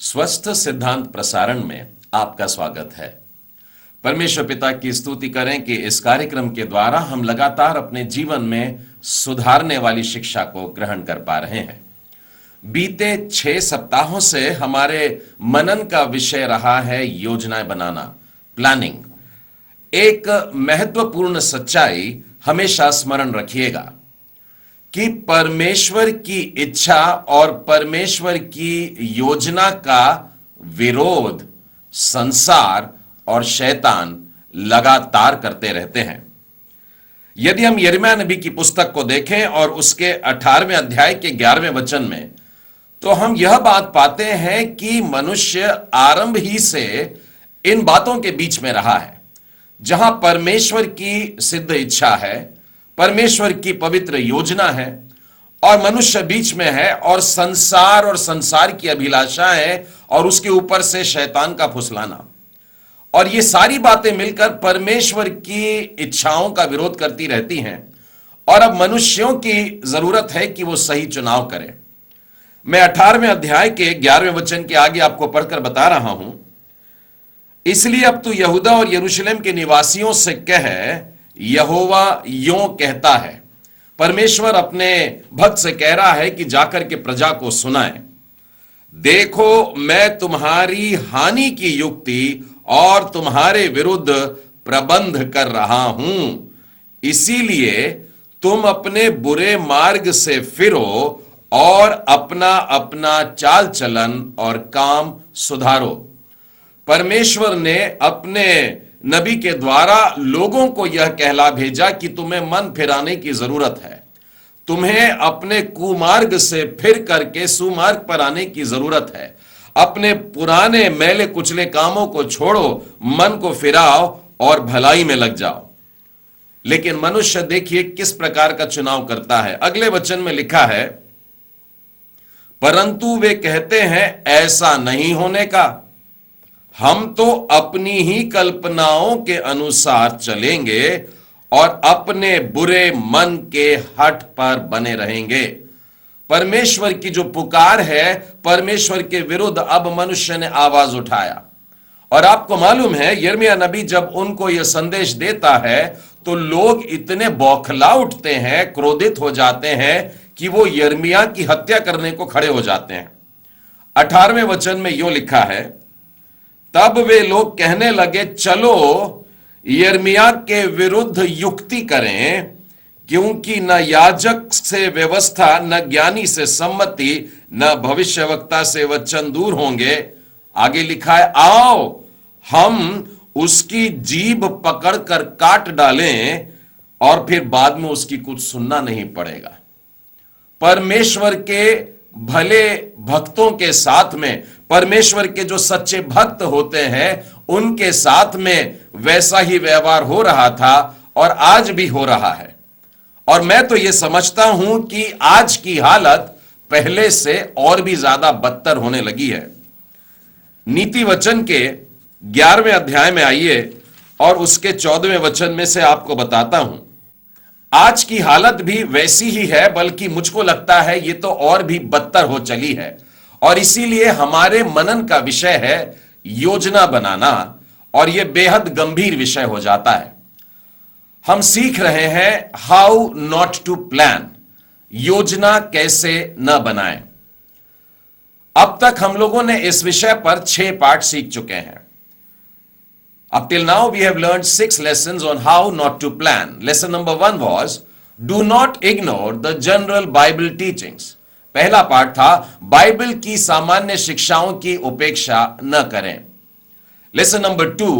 स्वस्थ सिद्धांत प्रसारण में आपका स्वागत है। परमेश्वर पिता की स्तुति करें कि इस कार्यक्रम के द्वारा हम लगातार अपने जीवन में सुधारने वाली शिक्षा को ग्रहण कर पा रहे हैं। बीते 6 सप्ताहों से हमारे मनन का विषय रहा है योजनाएं बनाना, प्लानिंग। एक महत्वपूर्ण सच्चाई हमेशा स्मरण रखिएगा कि परमेश्वर की इच्छा और परमेश्वर की योजना का विरोध संसार और शैतान लगातार करते रहते हैं। यदि हम यिर्मयाह नबी की पुस्तक को देखें और उसके 18वें अध्याय के 11वें वचन में, तो हम यह बात पाते हैं कि मनुष्य आरंभ ही से इन बातों के बीच में रहा है, जहां परमेश्वर की सिद्ध इच्छा है, परमेश्वर की पवित्र योजना है और मनुष्य बीच में है, और संसार की अभिलाषा है और उसके ऊपर से शैतान का फुसलाना, और ये सारी बातें मिलकर परमेश्वर की इच्छाओं का विरोध करती रहती हैं। और अब मनुष्यों की जरूरत है कि वो सही चुनाव करें। मैं 18वें अध्याय के 11वें वचन के आगे आपको पढ़कर बता रहा हूं, इसलिए अब तू यहूदा और यरूशलेम के निवासियों से कह, यहोवा यों कहता है। परमेश्वर अपने भक्त से कह रहा है कि जाकर के प्रजा को सुनाए, देखो मैं तुम्हारी हानि की युक्ति और तुम्हारे विरुद्ध प्रबंध कर रहा हूं, इसीलिए तुम अपने बुरे मार्ग से फिरो और अपना अपना चाल चलन और काम सुधारो। परमेश्वर ने अपने नबी के द्वारा लोगों को यह कहला भेजा कि तुम्हें मन फिराने की जरूरत है, तुम्हें अपने कुमार्ग से फिर करके सुमार्ग पर आने की जरूरत है। अपने पुराने मैले कुचले कामों को छोड़ो, मन को फिराओ और भलाई में लग जाओ। लेकिन मनुष्य देखिए किस प्रकार का चुनाव करता है। अगले वचन में लिखा है, परंतु वे कहते हैं ऐसा नहीं होने का, हम तो अपनी ही कल्पनाओं के अनुसार चलेंगे और अपने बुरे मन के हठ पर बने रहेंगे। परमेश्वर की जो पुकार है, परमेश्वर के विरुद्ध अब मनुष्य ने आवाज उठाया। और आपको मालूम है, यिर्मयाह नबी जब उनको यह संदेश देता है तो लोग इतने बौखला उठते हैं, क्रोधित हो जाते हैं कि वो यिर्मयाह की हत्या करने को खड़े हो जाते हैं। 18वें वचन में यो लिखा है, तब वे लोग कहने लगे, चलो यिर्मयाह के विरुद्ध युक्ति करें, क्योंकि न याजक से व्यवस्था, न ज्ञानी से सम्मति, न भविष्यवक्ता से वचन दूर होंगे। आगे लिखा है, आओ हम उसकी जीभ पकड़कर काट डालें और फिर बाद में उसकी कुछ सुनना नहीं पड़ेगा। परमेश्वर के भले भक्तों के साथ में, परमेश्वर के जो सच्चे भक्त होते हैं उनके साथ में वैसा ही व्यवहार हो रहा था और आज भी हो रहा है। और मैं तो यह समझता हूं कि आज की हालत पहले से और भी ज्यादा बदतर होने लगी है। नीति वचन के 11वें अध्याय में आइए और उसके 14वें वचन में से आपको बताता हूं। आज की हालत भी वैसी ही है, बल्कि मुझको लगता है ये तो और भी बदतर हो चली है। और इसीलिए हमारे मनन का विषय है योजना बनाना, और यह बेहद गंभीर विषय हो जाता है। हम सीख रहे हैं हाउ नॉट टू प्लान, योजना कैसे न बनाएं। अब तक हम लोगों ने इस विषय पर 6 पाठ सीख चुके हैं। Up till now, we have learned 6 lessons on how not to plan. Lesson number 1 was, do not ignore the general Bible teachings. पहला पाठ था, बाइबल की सामान्य शिक्षाओं की उपेक्षा न करें। Lesson number 2,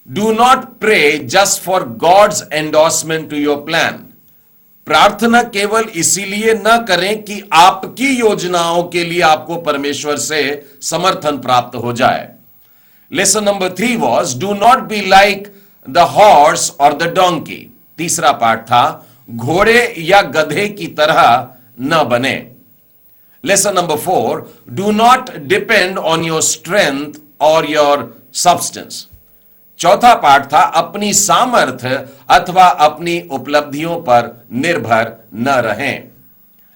do not pray just for God's endorsement to your plan. प्रार्थना केवल इसीलिए न करें कि आपकी योजनाओं के लिए आपको परमेश्वर से समर्थन प्राप्त हो जाए। Lesson number 3 was, do not be like the horse or the donkey. तीसरा पाठ था, घोड़े या गधे की तरह न बने। Lesson number 4, do not depend on your strength or your substance. चौथा पाठ था, अपनी सामर्थ्य अथवा अपनी उपलब्धियों पर निर्भर न रहें।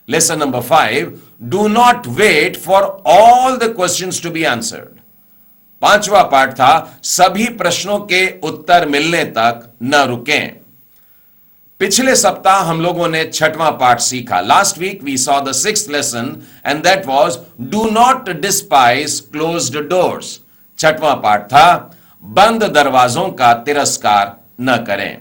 Lesson number 5, do not wait for all the questions to be answered. पांचवा पाठ था, सभी प्रश्नों के उत्तर मिलने तक न रुकें। पिछले सप्ताह हम लोगों ने छठवां पाठ सीखा। Last week we saw the sixth lesson and that was do not despise closed doors. छठवां पाठ था, बंद दरवाजों का तिरस्कार न करें।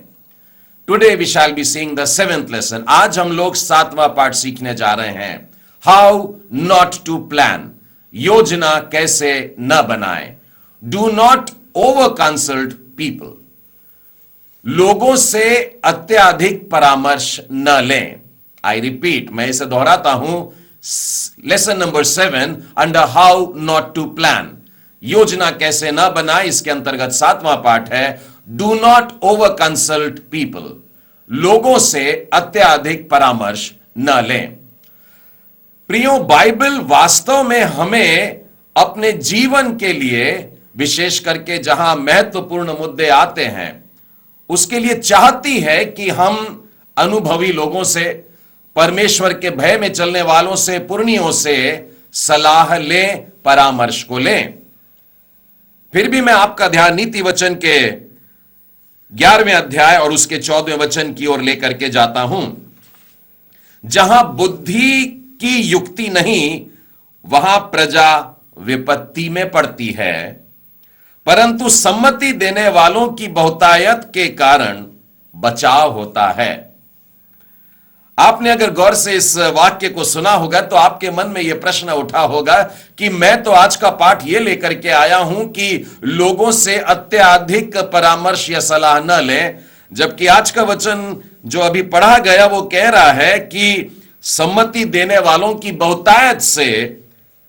Today we shall be seeing the seventh lesson. आज हम लोग सातवां पाठ सीखने जा रहे हैं, हाउ नॉट टू प्लान, योजना कैसे न बनाएं। Do not over consult people, लोगों से अत्यधिक परामर्श न लें। आई रिपीट, मैं इसे दोहराता हूं, lesson number 7 under how not to plan, योजना कैसे न बनाए, इसके अंतर्गत सातवां पाठ है, do not over consult people, लोगों से अत्यधिक परामर्श न लें। प्रियो, बाइबल वास्तव में हमें अपने जीवन के लिए, विशेष करके जहां महत्वपूर्ण मुद्दे आते हैं, उसके लिए चाहती है कि हम अनुभवी लोगों से, परमेश्वर के भय में चलने वालों से, पुरनियों से सलाह लें, परामर्श को लें। फिर भी मैं आपका ध्यान नीति वचन के 11वें अध्याय और उसके 14वें वचन की ओर लेकर के जाता हूं। जहां बुद्धि की युक्ति नहीं, वहां प्रजा विपत्ति में पड़ती है, परंतु सम्मति देने वालों की बहुतायत के कारण बचाव होता है। आपने अगर गौर से इस वाक्य को सुना होगा तो आपके मन में यह प्रश्न उठा होगा कि मैं तो आज का पाठ यह लेकर के आया हूं कि लोगों से अत्यधिक परामर्श या सलाह न लें, जबकि आज का वचन जो अभी पढ़ा गया वो कह रहा है कि सम्मति देने वालों की बहुतायत से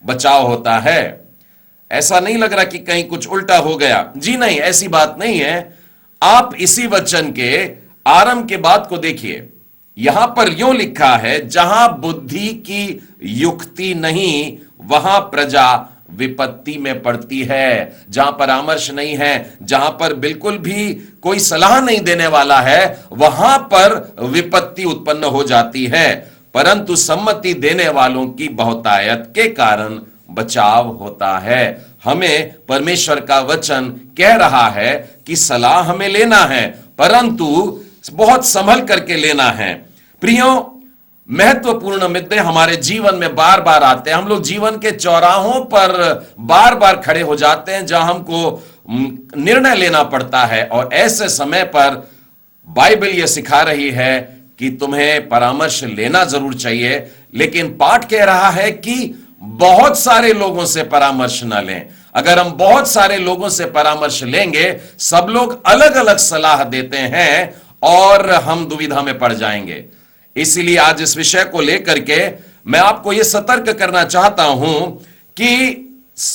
बचाव होता है। ऐसा नहीं लग रहा कि कहीं कुछ उल्टा हो गया? जी नहीं, ऐसी बात नहीं है। आप इसी वचन के आरंभ के बाद को देखिए, यहां पर यूं लिखा है, जहां बुद्धि की युक्ति नहीं, वहां प्रजा विपत्ति में पड़ती है। जहां परामर्श नहीं है, जहां पर बिल्कुल भी कोई सलाह नहीं देने वाला है, वहां पर विपत्ति उत्पन्न हो जाती है, परंतु सम्मति देने वालों की बहुतायत के कारण बचाव होता है। हमें परमेश्वर का वचन कह रहा है कि सलाह हमें लेना है, परंतु बहुत संभल करके लेना है। प्रियो, महत्वपूर्ण मुद्दे हमारे जीवन में बार बार आते हैं। हम लोग जीवन के चौराहों पर बार बार खड़े हो जाते हैं जहां हमको निर्णय लेना पड़ता है, और ऐसे समय पर बाइबल यह सिखा रही है कि तुम्हें परामर्श लेना जरूर चाहिए, लेकिन पाठ कह रहा है कि बहुत सारे लोगों से परामर्श ना लें। अगर हम बहुत सारे लोगों से परामर्श लेंगे, सब लोग अलग अलग सलाह देते हैं और हम दुविधा में पड़ जाएंगे। इसीलिए आज इस विषय को लेकर के मैं आपको यह सतर्क करना चाहता हूं कि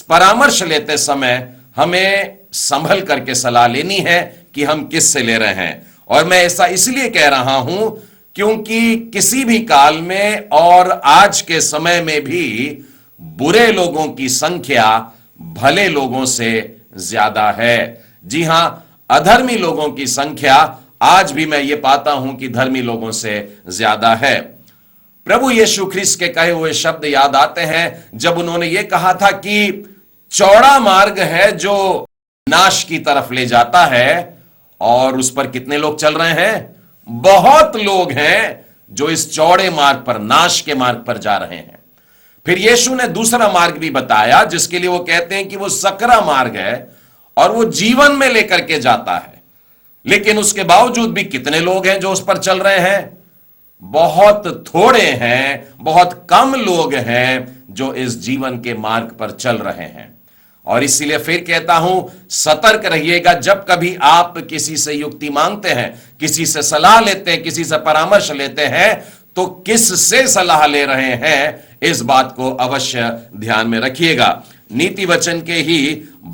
परामर्श लेते समय हमें संभल करके सलाह लेनी है कि हम किससे ले रहे हैं। और मैं ऐसा इसलिए कह रहा हूं क्योंकि किसी भी काल में और आज के समय में भी बुरे लोगों की संख्या भले लोगों से ज्यादा है। जी हां, अधर्मी लोगों की संख्या आज भी मैं ये पाता हूं कि धर्मी लोगों से ज्यादा है। प्रभु यीशु ख्रीस्त के कहे हुए शब्द याद आते हैं जब उन्होंने ये कहा था कि चौड़ा मार्ग है जो नाश की तरफ ले जाता है, और उस पर कितने लोग चल रहे हैं? बहुत लोग हैं जो इस चौड़े मार्ग पर, नाश के मार्ग पर जा रहे हैं। फिर यीशु ने दूसरा मार्ग भी बताया जिसके लिए वो कहते हैं कि वो सकरा मार्ग है और वो जीवन में लेकर के जाता है, लेकिन उसके बावजूद भी कितने लोग हैं जो उस पर चल रहे हैं? बहुत थोड़े हैं, बहुत कम लोग हैं जो इस जीवन के मार्ग पर चल रहे हैं। और इसीलिए फिर कहता हूं, सतर्क रहिएगा। जब कभी आप किसी से युक्ति मांगते हैं, किसी से सलाह लेते हैं, किसी से परामर्श लेते हैं, तो किससे सलाह ले रहे हैं, इस बात को अवश्य ध्यान में रखिएगा। नीति वचन के ही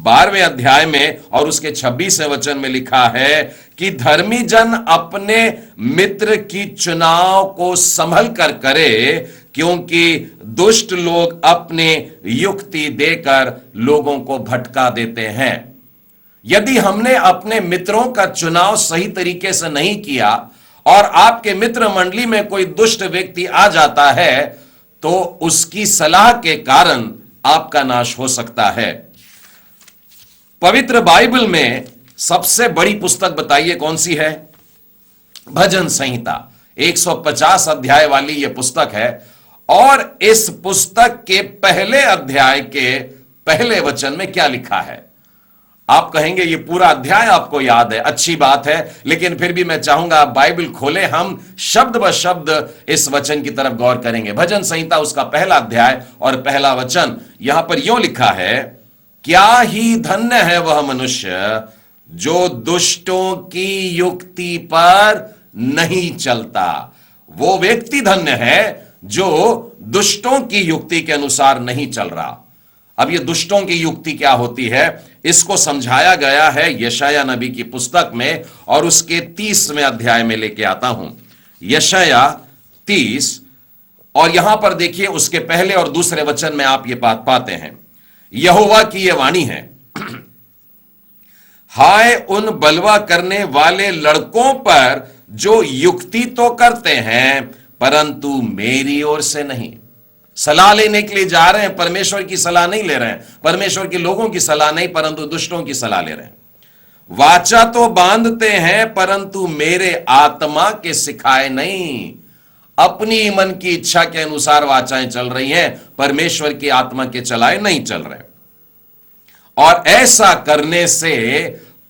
12वें अध्याय में और उसके 26वें वचन में लिखा है कि धर्मी जन अपने मित्र की चुनाव को संभल कर करे, क्योंकि दुष्ट लोग अपने युक्ति देकर लोगों को भटका देते हैं। यदि हमने अपने मित्रों का चुनाव सही तरीके से नहीं किया और आपके मित्र मंडली में कोई दुष्ट व्यक्ति आ जाता है, तो उसकी सलाह के कारण आपका नाश हो सकता है। पवित्र बाइबल में सबसे बड़ी पुस्तक बताइए कौन सी है? भजन संहिता 150 अध्याय वाली यह पुस्तक है। और इस पुस्तक के पहले अध्याय के पहले वचन में क्या लिखा है? आप कहेंगे ये पूरा अध्याय आपको याद है, अच्छी बात है, लेकिन फिर भी मैं चाहूंगा आप बाइबल खोलें, हम शब्द ब शब्द इस वचन की तरफ गौर करेंगे। भजन संहिता उसका पहला अध्याय और पहला वचन यहां पर यूं लिखा है, क्या ही धन्य है वह मनुष्य जो दुष्टों की युक्ति पर नहीं चलता। वो व्यक्ति धन्य है जो दुष्टों की युक्ति के अनुसार नहीं चल रहा। अब ये दुष्टों की युक्ति क्या होती है, इसको समझाया गया है यशाया नबी की पुस्तक में, और उसके 30वें अध्याय में लेके आता हूं। यशाया 30, और यहां पर देखिए उसके पहले और दूसरे वचन में आप ये बात पाते हैं। यहोवा की यह वाणी है, हाय उन बलवा करने वाले लड़कों पर जो युक्ति तो करते हैं परंतु मेरी ओर से नहीं। सलाह लेने के लिए जा रहे हैं, परमेश्वर की सलाह नहीं ले रहे हैं, परमेश्वर के लोगों की सलाह नहीं परंतु दुष्टों की सलाह ले रहे हैं। वाचा तो बांधते हैं परंतु मेरे आत्मा के सिखाए नहीं। अपनी मन की इच्छा के अनुसार वाचाएं चल रही हैं, परमेश्वर की आत्मा के चलाए नहीं चल रहे। और ऐसा करने से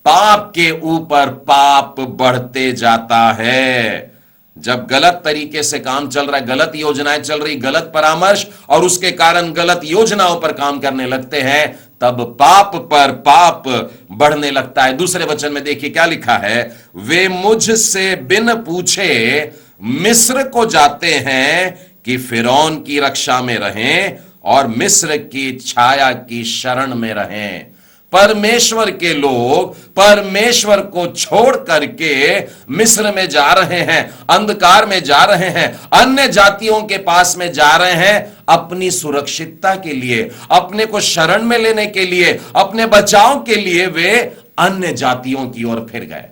पाप के ऊपर पाप बढ़ते जाता है। जब गलत तरीके से काम चल रहा है, गलत योजनाएं चल रही, गलत परामर्श, और उसके कारण गलत योजनाओं पर काम करने लगते हैं, तब पाप पर पाप बढ़ने लगता है। दूसरे वचन में देखिए क्या लिखा है, वे मुझसे बिन पूछे मिस्र को जाते हैं कि फिरौन की रक्षा में रहें और मिस्र की छाया की शरण में रहें। परमेश्वर के लोग परमेश्वर को छोड़ करके मिस्र में जा रहे हैं, अंधकार में जा रहे हैं, अन्य जातियों के पास में जा रहे हैं, अपनी सुरक्षितता के लिए, अपने को शरण में लेने के लिए, अपने बचाव के लिए वे अन्य जातियों की ओर फिर गए।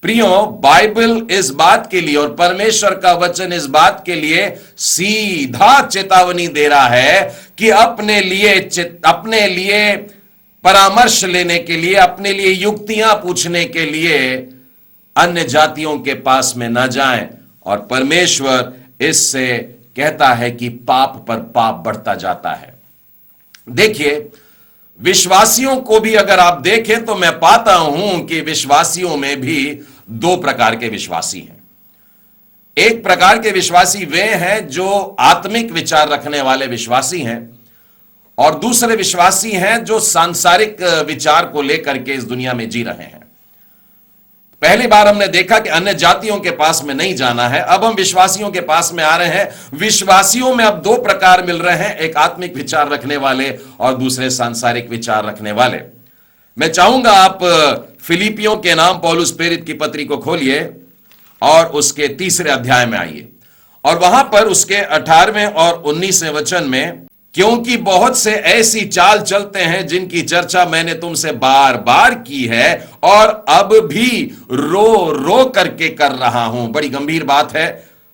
प्रियो, बाइबल इस बात के लिए और परमेश्वर का वचन इस बात के लिए सीधा चेतावनी दे रहा है कि अपने लिए परामर्श लेने के लिए, अपने लिए युक्तियां पूछने के लिए अन्य जातियों के पास में ना जाएं। और परमेश्वर इससे कहता है कि पाप पर पाप बढ़ता जाता है। देखिए, विश्वासियों को भी अगर आप देखें तो मैं पाता हूं कि विश्वासियों में भी दो प्रकार के विश्वासी हैं। एक प्रकार के विश्वासी वे हैं जो आत्मिक विचार रखने वाले विश्वासी हैं, और दूसरे विश्वासी हैं जो सांसारिक विचार को लेकर के इस दुनिया में जी रहे हैं। पहली बार हमने देखा कि अन्य जातियों के पास में नहीं जाना है, अब हम विश्वासियों के पास में आ रहे हैं। विश्वासियों में अब दो प्रकार मिल रहे हैं, एक आत्मिक विचार रखने वाले और दूसरे सांसारिक विचार रखने वाले। मैं चाहूंगा आप फिलिपियों के नाम पौलुस प्रेरित की पत्री को खोलिए और उसके 3 अध्याय में आइए, और वहां पर उसके 18वें और 19वें वचन में, क्योंकि बहुत से ऐसी चाल चलते हैं जिनकी चर्चा मैंने तुमसे बार बार की है और अब भी रो रो करके कर रहा हूं। बड़ी गंभीर बात है।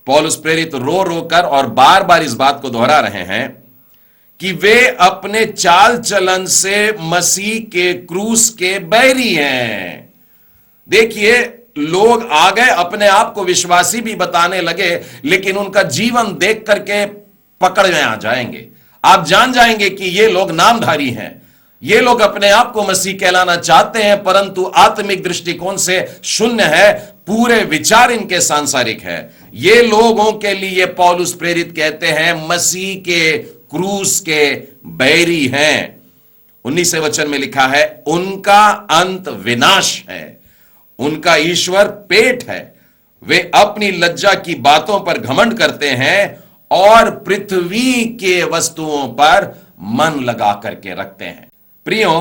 पौलुस प्रेरित रो रो कर और बार बार इस बात को दोहरा रहे हैं कि वे अपने चाल चलन से मसीह के क्रूस के बैरी हैं। देखिए, लोग आ गए, अपने आप को विश्वासी भी बताने लगे, लेकिन उनका जीवन देख करके पकड़ में आ जाएंगे। आप जान जाएंगे कि ये लोग नामधारी हैं, ये लोग अपने आप को मसीह कहलाना चाहते हैं परंतु आत्मिक दृष्टिकोण से शून्य है, पूरे विचार इनके सांसारिक है। ये लोगों के लिए पौलुस प्रेरित कहते हैं मसीह के क्रूस के बैरी हैं। 19वें वचन में लिखा है, उनका अंत विनाश है, उनका ईश्वर पेट है, वे अपनी लज्जा की बातों पर घमंड करते हैं और पृथ्वी के वस्तुओं पर मन लगा करके रखते हैं। प्रियो,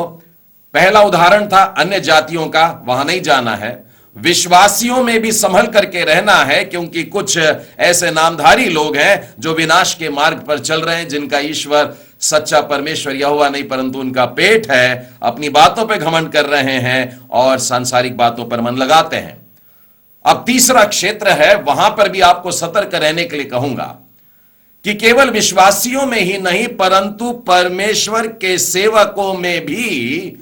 पहला उदाहरण था अन्य जातियों का, वहां नहीं जाना है। विश्वासियों में भी संभल करके रहना है, क्योंकि कुछ ऐसे नामधारी लोग हैं जो विनाश के मार्ग पर चल रहे हैं, जिनका ईश्वर सच्चा परमेश्वर यहोवा नहीं परंतु उनका पेट है, अपनी बातों पे घमंड कर रहे हैं और सांसारिक बातों पर मन लगाते हैं। अब तीसरा क्षेत्र है, वहां पर भी आपको सतर्क रहने के लिए कहूंगा कि केवल विश्वासियों में ही नहीं परंतु परमेश्वर के सेवकों में भी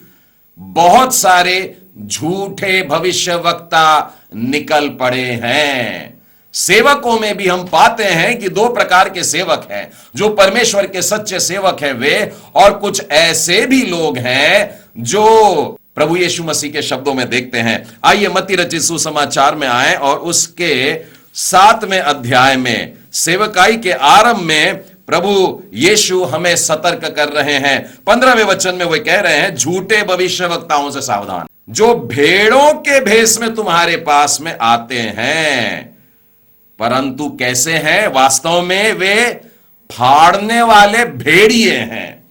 बहुत सारे झूठे भविष्यवक्ता निकल पड़े हैं। सेवकों में भी हम पाते हैं कि दो प्रकार के सेवक हैं, जो परमेश्वर के सच्चे सेवक हैं वे, और कुछ ऐसे भी लोग हैं जो प्रभु यीशु मसीह के शब्दों में देखते हैं। आइए मत्ती रचित सुसमाचार में आए और उसके 7वें अध्याय में सेवकाई के आरंभ में प्रभु यीशु हमें सतर्क कर रहे हैं। 15वें वचन में वे कह रहे हैं, झूठे भविष्यवक्ताओं से सावधान, जो भेड़ों के भेष में तुम्हारे पास में आते हैं, परंतु कैसे हैं? वास्तव में वे फाड़ने वाले भेड़िए हैं।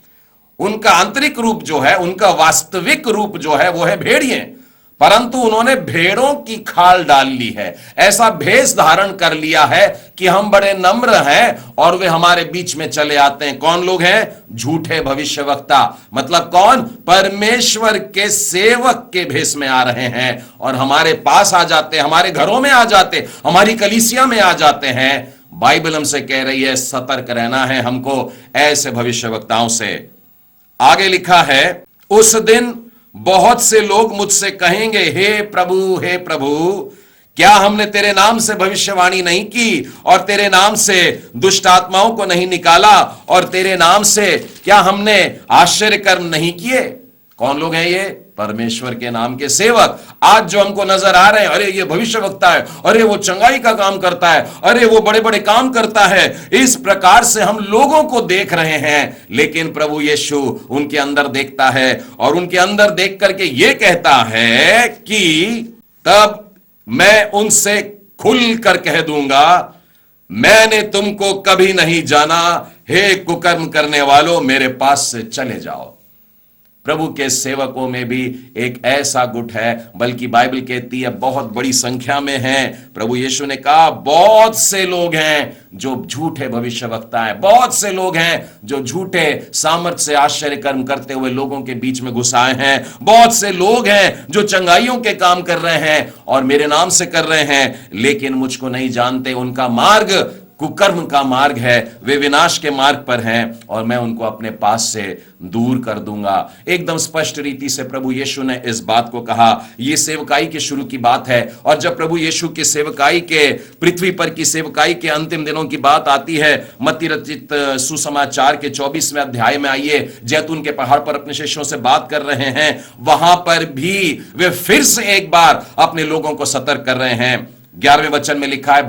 उनका आंतरिक रूप जो है, उनका वास्तविक रूप जो है वो है भेड़िए, परंतु उन्होंने भेड़ों की खाल डाल ली है। ऐसा भेष धारण कर लिया है कि हम बड़े नम्र हैं और वे हमारे बीच में चले आते हैं। कौन लोग हैं? झूठे भविष्यवक्ता। मतलब कौन? परमेश्वर के सेवक के भेष में आ रहे हैं और हमारे पास आ जाते, हमारे घरों में आ जाते, हमारी कलीसिया में आ जाते हैं। बाइबल हमसे कह रही है सतर्क रहना है हमको ऐसे भविष्यवक्ताओं से। आगे लिखा है, उस दिन बहुत से लोग मुझसे कहेंगे, हे प्रभु, क्या हमने तेरे नाम से भविष्यवाणी नहीं की और तेरे नाम से दुष्ट आत्माओं को नहीं निकाला और तेरे नाम से क्या हमने आश्चर्य कर्म नहीं किए? कौन लोग हैं ये? परमेश्वर के नाम के सेवक। आज जो हमको नजर आ रहे हैं, अरे ये भविष्यवक्ता है, अरे वो चंगाई का काम करता है, अरे वो बड़े बड़े काम करता है, इस प्रकार से हम लोगों को देख रहे हैं। लेकिन प्रभु यीशु उनके अंदर देखता है और उनके अंदर देख करके ये कहता है कि तब मैं उनसे खुल कर कह दूंगा, मैंने तुमको कभी नहीं जाना, हे कुकर्म करने वालों, मेरे पास से चले जाओ। प्रभु के सेवकों में भी एक ऐसा गुट है, बल्कि बाइबल कहती है बहुत बड़ी संख्या में है। प्रभु यीशु ने कहा बहुत से लोग हैं जो झूठे भविष्यवक्ता हैं, बहुत से लोग हैं जो झूठे सामर्थ्य से आश्चर्य कर्म करते हुए लोगों के बीच में घुस आए हैं, बहुत से लोग हैं जो चंगाइयों के काम कर रहे हैं और मेरे नाम से कर रहे हैं, लेकिन मुझको नहीं जानते। उनका मार्ग कुकर्म का मार्ग है, वे विनाश के मार्ग पर हैं और मैं उनको अपने पास से दूर कर दूंगा। एकदम स्पष्ट रीति से प्रभु यीशु ने इस बात को कहा। यह सेवकाई के शुरू की बात है और जब प्रभु यीशु की सेवकाई के, पृथ्वी पर की सेवकाई के अंतिम दिनों की बात आती है, मत्ती रचित सुसमाचार के 24वें अध्याय में आइए, जैतून के पहाड़ पर अपने शिष्यों से बात कर रहे हैं, वहां पर भी वे फिर से एक बार अपने लोगों को सतर्क कर रहे हैं। 11वें वचन में लिखा है,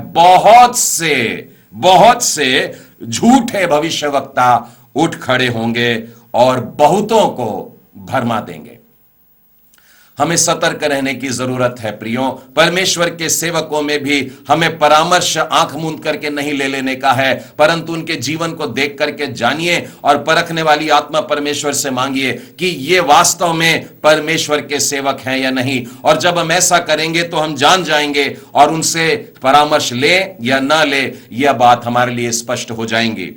बहुत से झूठे भविष्यवक्ता उठ खड़े होंगे और बहुतों को भरमा देंगे। हमें सतर्क रहने की जरूरत है प्रियो। परमेश्वर के सेवकों में भी हमें परामर्श आंख मूंद करके नहीं ले लेने का है, परंतु उनके जीवन को देख करके जानिए और परखने वाली आत्मा परमेश्वर से मांगिए कि ये वास्तव में परमेश्वर के सेवक हैं या नहीं। और जब हम ऐसा करेंगे तो हम जान जाएंगे और उनसे परामर्श ले या ना ले, यह बात हमारे लिए स्पष्ट हो जाएंगी।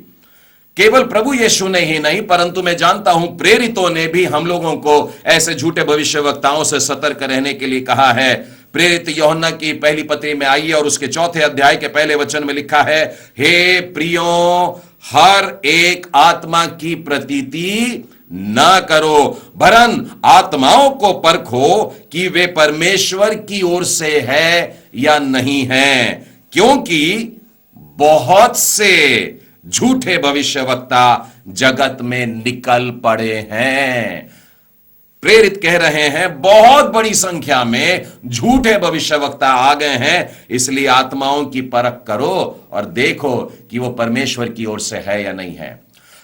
केवल प्रभु यीशु ने ही नहीं, परंतु मैं जानता हूं प्रेरितों ने भी हम लोगों को ऐसे झूठे भविष्यवक्ताओं से सतर्क रहने के लिए कहा है। प्रेरित यूहन्ना की पहली पत्री में आइए और उसके 4थे अध्याय के पहले वचन में लिखा है, हे प्रियो, हर एक आत्मा की प्रतीति ना करो, वरन आत्माओं को परखो कि वे परमेश्वर की ओर से है या नहीं है, क्योंकि बहुत से झूठे भविष्यवक्ता जगत में निकल पड़े हैं। प्रेरित कह रहे हैं बहुत बड़ी संख्या में झूठे भविष्यवक्ता आ गए हैं, इसलिए आत्माओं की परख करो और देखो कि वो परमेश्वर की ओर से है या नहीं है।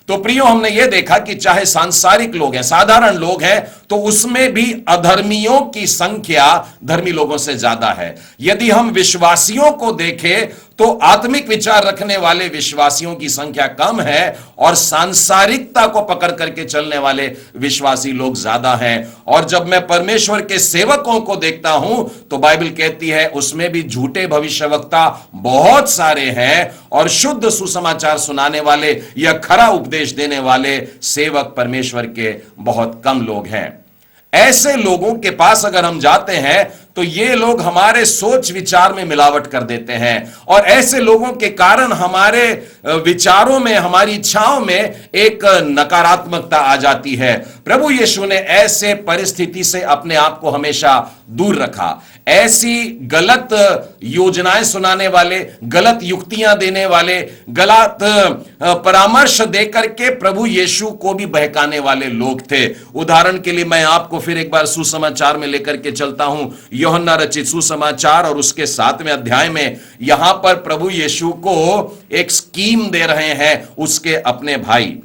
तो प्रियो, हमने यह देखा कि चाहे सांसारिक लोग हैं, साधारण लोग हैं, तो उसमें भी अधर्मियों की संख्या धर्मी लोगों से ज्यादा है। यदि हम विश्वासियों को देखें तो आत्मिक विचार रखने वाले विश्वासियों की संख्या कम है और सांसारिकता को पकड़ करके चलने वाले विश्वासी लोग ज्यादा हैं। और जब मैं परमेश्वर के सेवकों को देखता हूं तो बाइबल कहती है उसमें भी झूठे भविष्यवक्ता बहुत सारे हैं और शुद्ध सुसमाचार सुनाने वाले या खरा उपदेश देने वाले सेवक परमेश्वर के बहुत कम लोग हैं। ऐसे लोगों के पास अगर हम जाते हैं तो ये लोग हमारे सोच विचार में मिलावट कर देते हैं और ऐसे लोगों के कारण हमारे विचारों में, हमारी इच्छाओं में एक नकारात्मकता आ जाती है। प्रभु यीशु ने ऐसे परिस्थिति से अपने आप को हमेशा दूर रखा। ऐसी गलत योजनाएं सुनाने वाले, गलत युक्तियां देने वाले, गलत परामर्श देकर के प्रभु यीशु को भी बहकाने वाले लोग थे। उदाहरण के लिए मैं आपको फिर एक बार सुसमाचार में लेकर के चलता हूं, यूहन्ना रचित सुसमाचार और उसके 7वें अध्याय में यहां पर प्रभु यीशु को एक स्कीम दे रहे हैं उसके अपने भाई।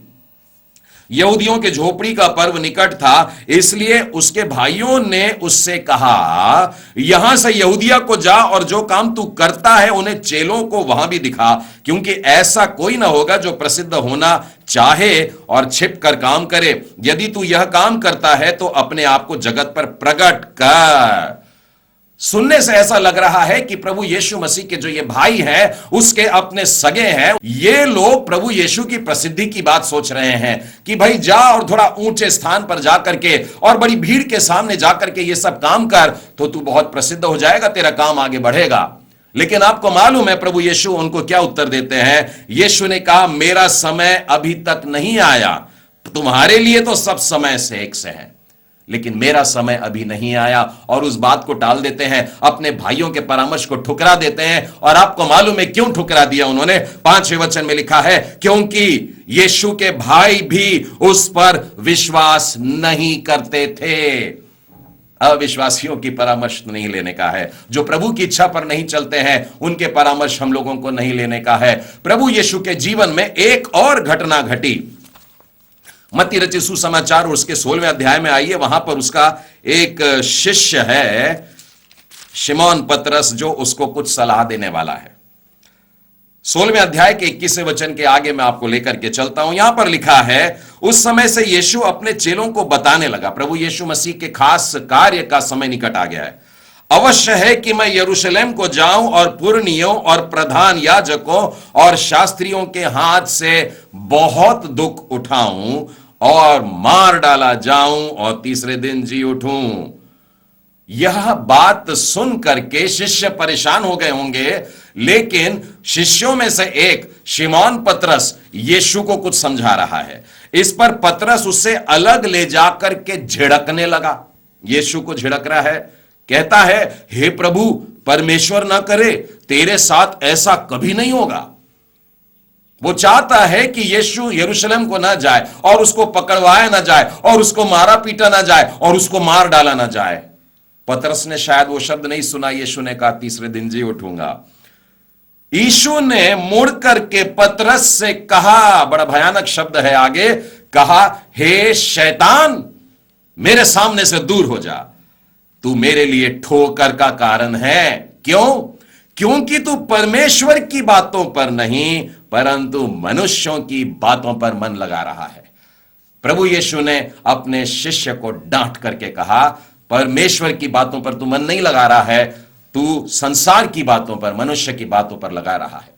यहूदियों के झोपड़ी का पर्व निकट था, इसलिए उसके भाइयों ने उससे कहा, यहां से यहूदिया को जा और जो काम तू करता है उन्हें चेलों को वहां भी दिखा, क्योंकि ऐसा कोई ना होगा जो प्रसिद्ध होना चाहे और छिप कर काम करे। यदि तू यह काम करता है तो अपने आप को जगत पर प्रकट कर। सुनने से ऐसा लग रहा है कि प्रभु यीशु मसीह के जो ये भाई हैं, उसके अपने सगे हैं, ये लोग प्रभु यीशु की प्रसिद्धि की बात सोच रहे हैं कि भाई जा और थोड़ा ऊंचे स्थान पर जाकर के और बड़ी भीड़ के सामने जाकर के ये सब काम कर, तो तू बहुत प्रसिद्ध हो जाएगा, तेरा काम आगे बढ़ेगा। लेकिन आपको मालूम है प्रभु यीशु उनको क्या उत्तर देते हैं? यीशु ने कहा, मेरा समय अभी तक नहीं आया। तुम्हारे लिए तो सब समय से एक से है, लेकिन मेरा समय अभी नहीं आया। और उस बात को टाल देते हैं, अपने भाइयों के परामर्श को ठुकरा देते हैं। और आपको मालूम है क्यों ठुकरा दिया उन्होंने? 5वें वचन में लिखा है, क्योंकि यीशु के भाई भी उस पर विश्वास नहीं करते थे। अविश्वासियों की परामर्श नहीं लेने का है, जो प्रभु की इच्छा पर नहीं चलते हैं उनके परामर्श हम लोगों को नहीं लेने का है। प्रभु यीशु के जीवन में एक और घटना घटी। मत्ती रचित सुसमाचार और उसके 16वें अध्याय में आइए, वहां पर उसका एक शिष्य है शिमोन पतरस, जो उसको कुछ सलाह देने वाला है। 16वें अध्याय के 21वें वचन के आगे मैं आपको लेकर के चलता हूं। यहां पर लिखा है, उस समय से यीशु अपने चेलों को बताने लगा। प्रभु यीशु मसीह के खास कार्य का समय निकट आ गया है। अवश्य है कि मैं यरूशलेम को जाऊं और पुरनियों और प्रधान याजकों और शास्त्रियों के हाथ से बहुत दुख उठाऊं और मार डाला जाऊं और तीसरे दिन जी उठूं। यह बात सुन करके शिष्य परेशान हो गए होंगे, लेकिन शिष्यों में से एक शिमोन पतरस यीशु को कुछ समझा रहा है। इस पर पतरस उससे अलग ले जाकर के झिड़कने लगा। यीशु को झिड़क रहा है, कहता है, हे प्रभु, परमेश्वर ना करे, तेरे साथ ऐसा कभी नहीं होगा। वो चाहता है कि यीशु यरूशलेम को ना जाए और उसको पकड़वाया ना जाए और उसको मारा पीटा ना जाए और उसको मार डाला ना जाए। पतरस ने शायद वो शब्द नहीं सुना। यीशु ने कहा, तीसरे दिन जी उठूंगा। यीशु ने मुड़ करके पतरस से कहा, बड़ा भयानक शब्द है आगे, कहा, हे शैतान, मेरे सामने से दूर हो जा, तू मेरे लिए ठोकर का कारण है। क्यों? क्योंकि तू परमेश्वर की बातों पर नहीं परंतु मनुष्यों की बातों पर मन लगा रहा है। प्रभु यीशु ने अपने शिष्य को डांट करके कहा, परमेश्वर की बातों पर तू मन नहीं लगा रहा है, तू संसार की बातों पर, मनुष्य की बातों पर लगा रहा है।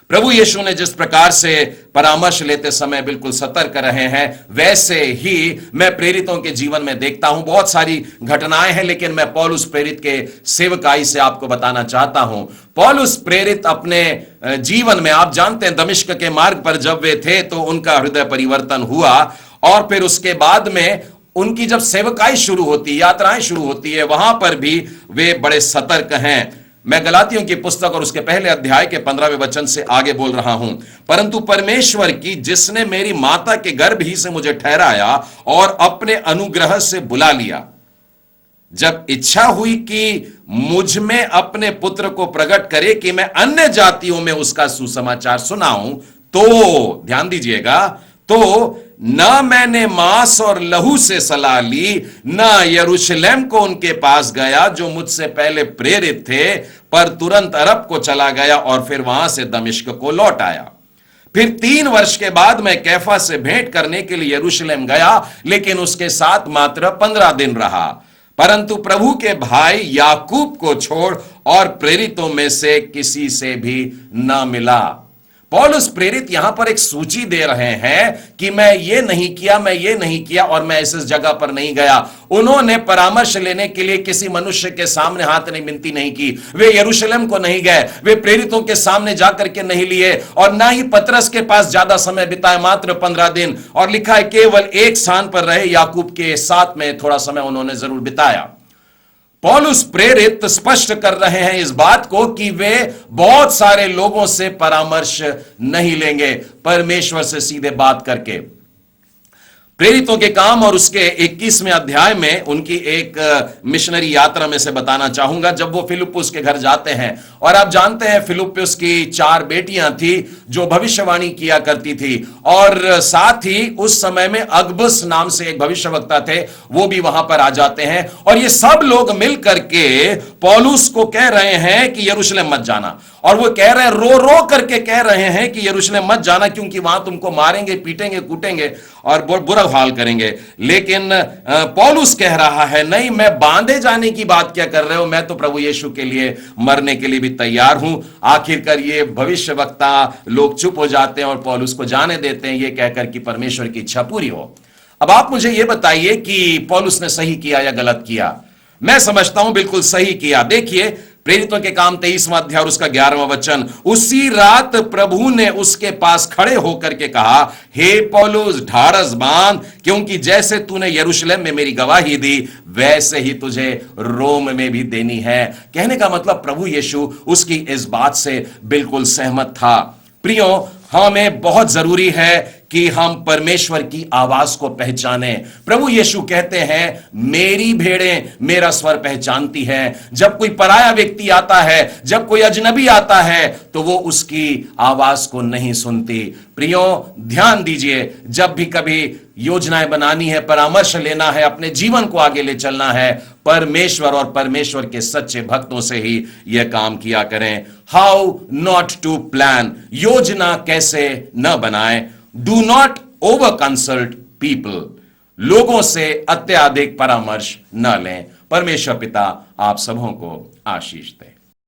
प्रभु यीशु ने जिस प्रकार से परामर्श लेते समय बिल्कुल सतर्क रहे हैं, वैसे ही मैं प्रेरितों के जीवन में देखता हूं। बहुत सारी घटनाएं हैं, लेकिन मैं पौलुस प्रेरित के सेवकाई से आपको बताना चाहता हूं। पौलुस प्रेरित अपने जीवन में, आप जानते हैं, दमिश्क के मार्ग पर जब वे थे तो उनका हृदय परिवर्तन हुआ और फिर उसके बाद में उनकी जब सेवकाई शुरू होती, यात्राएं शुरू होती है, वहां पर भी वे बड़े सतर्क हैं। मैं गलातियों की पुस्तक और उसके पहले अध्याय के 15वें वचन से आगे बोल रहा हूं, परंतु परमेश्वर की, जिसने मेरी माता के गर्भ ही से मुझे ठहराया और अपने अनुग्रह से बुला लिया, जब इच्छा हुई कि मुझ में अपने पुत्र को प्रकट करे कि मैं अन्य जातियों में उसका सुसमाचार सुनाऊं, तो ध्यान दीजिएगा, तो न मैंने मांस और लहू से सलाह ली, न यरूशलेम को उनके पास गया जो मुझसे पहले प्रेरित थे, पर तुरंत अरब को चला गया और फिर वहां से दमिश्क को लौट आया। फिर 3 वर्ष के बाद मैं कैफा से भेंट करने के लिए यरूशलेम गया, लेकिन उसके साथ मात्र 15 दिन रहा, परंतु प्रभु के भाई याकूब को छोड़ और प्रेरितों में से किसी से भी न मिला। पौलुस प्रेरित यहां पर एक सूची दे रहे हैं कि मैं ये नहीं किया, मैं ये नहीं किया और मैं इस जगह पर नहीं गया। उन्होंने परामर्श लेने के लिए किसी मनुष्य के सामने हाथ नहीं विनती नहीं की, वे यरूशलेम को नहीं गए, वे प्रेरितों के सामने जाकर के नहीं लिए और ना ही पतरस के पास ज्यादा समय बिताए, मात्र 15 दिन। और लिखा है केवल एक स्थान पर रहे, याकूब के साथ में थोड़ा समय उन्होंने जरूर बिताया। पौलुस प्रेरित स्पष्ट कर रहे हैं इस बात को कि वे बहुत सारे लोगों से परामर्श नहीं लेंगे, परमेश्वर से सीधे बात करके। प्रेरितों के काम और उसके 21वें अध्याय में उनकी एक मिशनरी यात्रा में से बताना चाहूंगा, जब वो फिलिप्पुस के घर जाते हैं। और आप जानते हैं फिलिप्पुस की 4 बेटियां थी जो भविष्यवाणी किया करती थी, और साथ ही उस समय में अगबुस नाम से एक भविष्यवक्ता थे, वो भी वहां पर आ जाते हैं। और ये सब लोग मिलकर के पौलुस को कह रहे हैं कि यरूशलेम मत जाना, और वो कह रहे हैं, रो रो करके कह रहे हैं कि यरूशलेम मत जाना, क्योंकि वहां तुमको मारेंगे, पीटेंगे, कूटेंगे और बुरा हाल करेंगे। लेकिन पौलुस कह रहा है, नहीं, मैं बांधे जाने की बात क्या कर रहे हो, मैं तो प्रभु यीशु के लिए मरने के लिए भी तैयार हूं। आखिरकार ये भविष्यवक्ता लोग चुप हो जाते हैं और पौलुस को जाने देते हैं, ये कहकर कि परमेश्वर की इच्छा पूरी हो। अब आप मुझे यह बताइए कि पौलुस ने सही किया या गलत किया? मैं समझता हूं बिल्कुल सही किया। देखिए प्रेरितों के काम 23वां अध्याय और उसका 11वां वचन, उसी रात प्रभु ने उसके पास खड़े होकर के कहा, हे पौलुस, ढारस बांध, क्योंकि जैसे तूने यरूशलेम में मेरी गवाही दी, वैसे ही तुझे रोम में भी देनी है। कहने का मतलब प्रभु यीशु उसकी इस बात से बिल्कुल सहमत था। प्रियो, हमें बहुत जरूरी है कि हम परमेश्वर की आवाज को पहचाने। प्रभु यीशु कहते हैं, मेरी भेड़ें मेरा स्वर पहचानती हैं। जब कोई पराया व्यक्ति आता है, जब कोई अजनबी आता है, तो वो उसकी आवाज को नहीं सुनती। प्रियो, ध्यान दीजिए, जब भी कभी योजनाएं बनानी है, परामर्श लेना है, अपने जीवन को आगे ले चलना है, परमेश्वर और परमेश्वर के सच्चे भक्तों से ही यह काम किया करें। हाउ नॉट टू प्लान, योजना कैसे न बनाएं। Do not over consult people, लोगों से अत्यधिक परामर्श न लें। परमेश्वर पिता आप सबों को आशीष दे।